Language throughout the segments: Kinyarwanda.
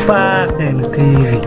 TV.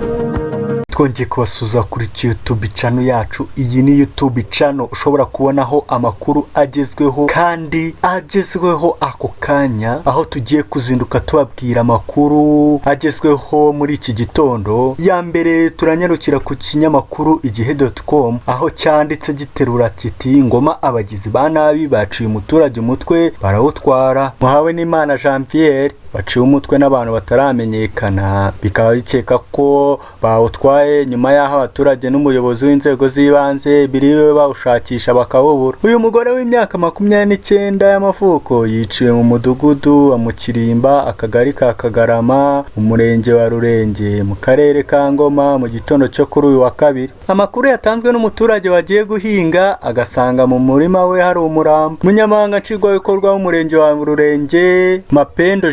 Twongeye kubasuza kuri YouTube channel yacu. Iyi ni YouTube channel ushobora kubonaho amakuru agezweho kandi agezweho ako kanya, aho tugiye kuzinduka tubabwira amakuru agezweho muri iki gitondo. Ya mbere turanyarukira ku kinyamakuru igihe.com, aho cyanditse giterura kiti Ngoma abagizi ba nabi baciye umuturage umutwe barawutwara. Muhawe n'Imana Jean Pierre baciye umutwe n'abantu bataramenyekana, bikaba bikeka ko bawutwaye nyuma y'aho abaturage n'umuyobozi w'inzego z'ibanze biriwe bawushakisha bakawubura. Uyu mugore w'imyaka 29 y'amavuko yiciwe mu mudugudu wa Mukirimba, akagari ka Kagarama, umurenge wa Rurenge, mu karere ka Ngoma, mu gitondo cyo kuri uyu wa kabiri. Amakuru yatanzwe n'umuturage wagiye guhinga agasanga mu murima we hari umurambo. Munyamabanga nshingwabikorwa w'umurenge wa Rurenge Mapendo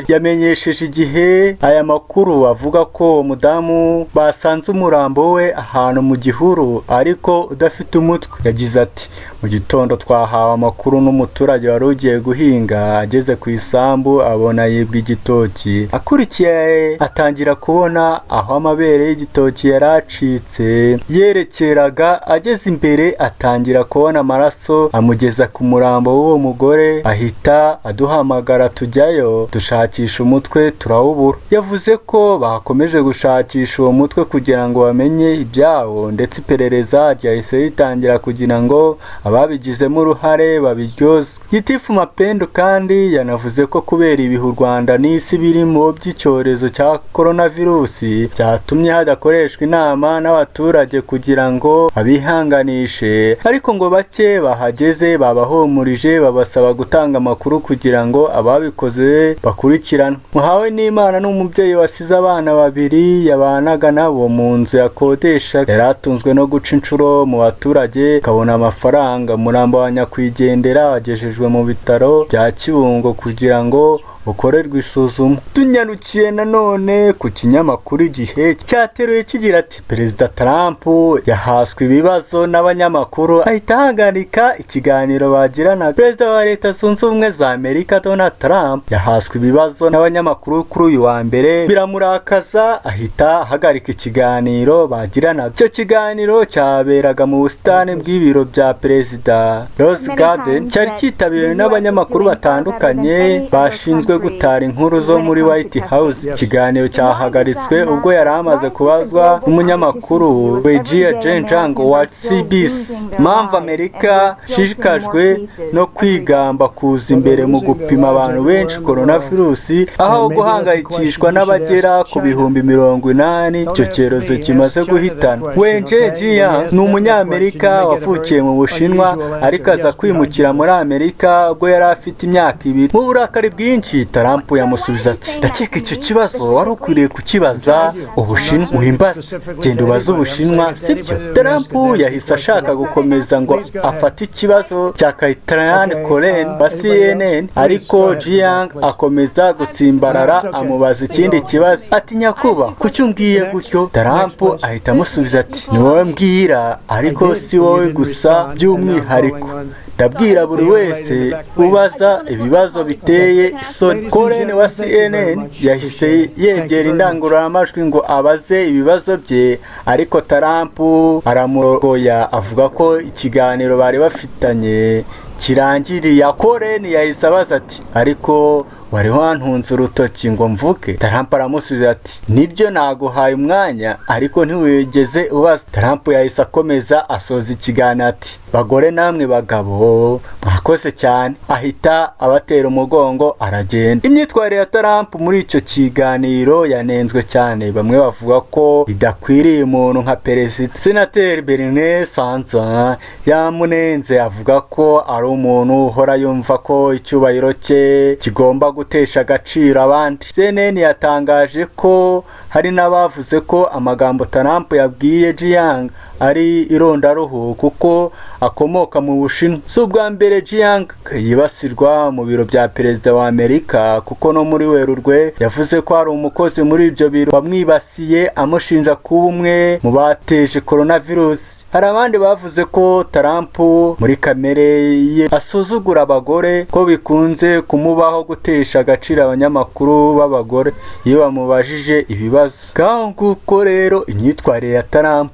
yamenyesheje igihe aya makuru avuga ko umudamu basanze umurambo we ahantu mu gihuru ariko udafite umutwe. Yagize ati, mu gitondo twahawe amakuru n'umuturage wari ugiye guhinga, ageze ku isambu abona yibwa igitoki, akurikiye atangira kubona aho amabere y'igitoki yaracitse yerekeraga. Ageze imbere atangira kubona amaraso amugeza ku murambo w'uwo mugore, ahita aduhamagara tujyayo dushakisha umutwe turawubura. Yavuze ko bakomeje gushakisha uwo mutwe kugira ngo bamenye ibyawo, ndetse iperereza ryahise ritangira kugira ngo ababigizemo uruhare babiryozwe. Gitifu Mapendo kandi yanavuze ko kubera ibihe u Rwanda n'isi birimo by'icyorezo cya coronavirus byatumye hadakoreshwa inama n'abaturage kugira ngo abihanganishe, ariko ngo bake bahageze babahumurije babasaba gutanga amakuru kugira ngo ababikoze bakurikirana. Muhawe n'Imana n'umubyeyi wasize abana babiri yabanaga nabo mu nzu yakodesha, yaratunzwe no guca inshuro mu baturage kabona amafaranga. Umurambo wa nyakwigendera wagejejwe mu bitaro bya Kibungo kugira ngo ukorerwa isuzuma. Tunyarukiye nanone ku kinyamakuru igihe cyateruye kigira ati, Perezida Trump yahaswe ibibazo n'abanyamakuru ahita ahagarika ikiganiro bagirana. Perezida wa Leta Zunze Ubumwe za Amerika Donald Trump yahaswe ibibazo n'abanyamakuru kuri uyu wa mbere, biramurakaza ahita ahagarika ikiganiro bagirana. Icyo kiganiro cyaberaga mu busitani bw'ibiro bya Perezida Rose Garden, cyari cyitabiriwe n'abanyamakuru batandukanye bashinzwe gutara inkuru zo muri White House. Ikiganiro cyahagaritswe ubwo yari amaze kubazwa n'umunyamakuru Weijia Zhenjiang wa CBS mpamvu Amerika ishishikajwe no kwigamba kuza imbere mu gupima abantu benshi coronavirus, aho guhangayikishwa n'abagera ku bihumbi 80 icyo cyorezo kimaze guhitana. Weijia ni umunyamerika wavukiye mu Bushinwa ariko aza kwimukira muri Amerika ubwo yari afite imyaka 2. Mu burakari bwinshi Trump yamusubiza ati, ndakeka icyo kibazo wari ukwiriye kukibaza Ubushinwa, uhimbaza genda ubaze Ubushinwa sibyo. Trump yahise ashaka gukomeza ngo afate ikibazo cya Kaitlyn Koren wa CNN, ariko Jiang akomeza gutsimbarara amubaza ikindi kibazo ati, nyakuba kuki umbwiye gutyo? Trump ahita amusubiza ati, ni wowe mbwira ariko si wowe gusa, by'umwihariko ndabwira buri wese ubaza ibibazo biteye isoni. Koren wa CNN yahise yegera indangururamajwi ngo abaze ibibazo bye, ariko Trump aramurogoya avuga ko ikiganiro bari bafitanye kirangiriye. Koren yahise abaza ati, ariko wari wantunze urutoki ngo mvuke? Trump aramusubiza ati, nibyo naguhaye umwanya ariko ntiwigeze ubaza. Trump yahise akomeza asoza ikiganiro ati, bagore namwe bagabo mwakoze cyane, ahita abatera umugongo aragenda. Imyitwarire ya Trump muri icyo kiganiro yanenzwe cyane, bamwe bavuga ko idakwiriye umuntu nka Perezida. Senateri Bernie Sanders yamunenze avuga ko ari umuntu uhora yumva ko icyubahiro cye kigomba gutesha agaciro abandi. CNN yatangaje ko hari n'abavuze ko amagambo Trump yabwiye Jiang ari irondaruhu kuko akomoka mu Bushinwa. Si ubwa mbere Jiang yibasirwa mu biro bya perezida wa Amerika kuko no muri Werurwe yavuze ko hari umukozi muri ibyo biro wamwibasiye amushinja kuba umwe mu bateje coronavirus. Hari abandi bavuze ko Trump muri kamere ye asuzugura abagore, ko bikunze kumubaho gutesha agaciro abanyamakuru b'abagore iyo bamubajije ibibazo. Ngaho nguko rero imyitwarire ya Trump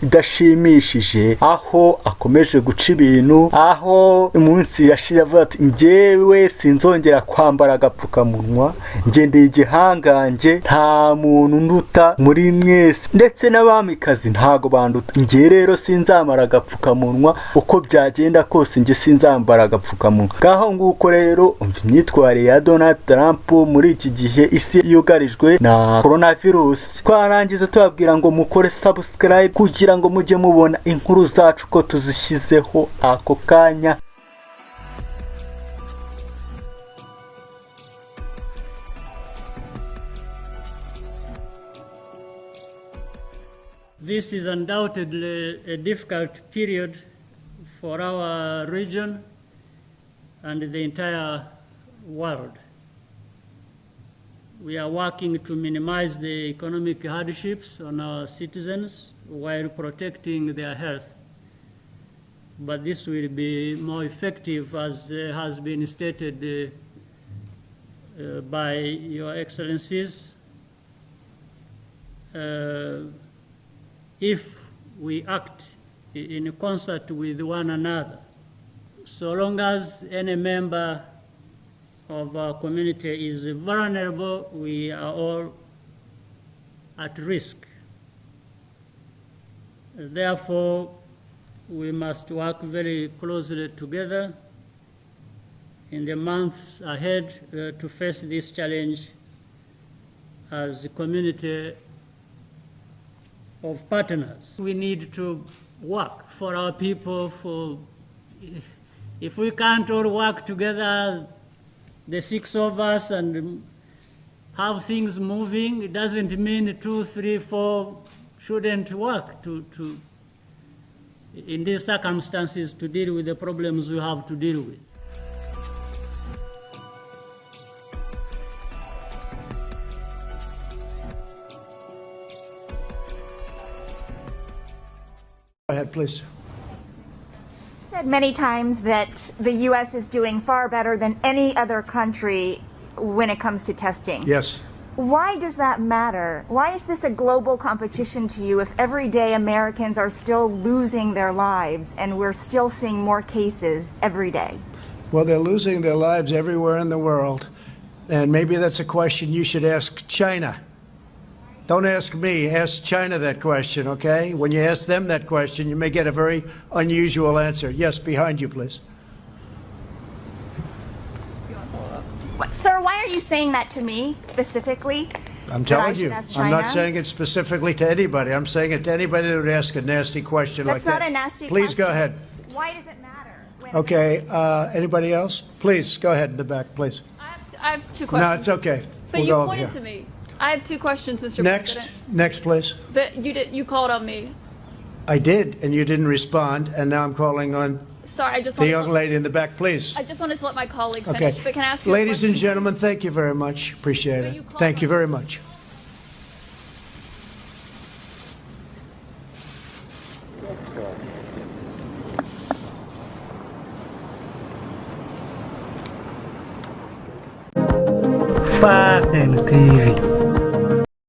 idashimishije, aho akomeje guca ibintu, aho umunsi yashize avuga ati njyewe sinzongera kwambara agapfukamunwa, ngendeye igihangange, nta muntu nduta muri mwese, ndetse n'abamikazi ntago banduta, njye rero sinzambara agapfukamunwa, uko byagenda kose njye sinzambara agapfukamunwa. Ngaho nguko rero umva imyitwarire ya Donald Trump muri iki gihe isi yugarijwe na coronavirus. Twarangiza tubabwira ngo mukore subscribe kugira ngo mujye mubona inkuru zacu ko tuzishyizeho ako kanya. This is undoubtedly a difficult period for our region and the entire world. We are working to minimize the economic hardships on our citizens while protecting their health. But this will be more effective, as has been stated by Your Excellencies, if we act in concert with one another. So long as any member of our community is vulnerable, we are all at risk. Therefore, we must work very closely together in the months ahead to face this challenge as a community of partners. We need to work for our people. If we can't all work together, the six of us, and have things moving, it doesn't mean 2, 3, 4 shouldn't work in these circumstances to deal with the problems we have to deal with. Go ahead, please. Said many times that the U.S. is doing far better than any other country when it comes to testing. Yes. Why does that matter? Why is this a global competition to you if every day Americans are still losing their lives and we're still seeing more cases every day? Well, they're losing their lives everywhere in the world, and maybe that's a question you should ask China. Don't ask me, ask China that question, okay? When you ask them that question, you may get a very unusual answer. Yes, behind you, please. Sir, why are you saying that to me specifically? I'm telling you, I'm not saying it specifically to anybody. I'm saying it to anybody that would ask a nasty question like that. That's not a nasty question. Please go ahead. Why does it matter? Okay, anybody else? Please, go ahead in the back, please. I have two questions. No, it's okay. But We'll you go pointed here. to me. I have two questions, Mr. Next, President. next, please. But you called on me. I did, and you didn't respond, and now I'm calling on Sorry, I just the wanted young to, lady in the back, please. I just wanted to let my colleague Okay. finish. But can I ask you a Ladies and question, gentlemen, please? thank you very much. Appreciate Will it. you call Thank you my- very much. Fucking TV.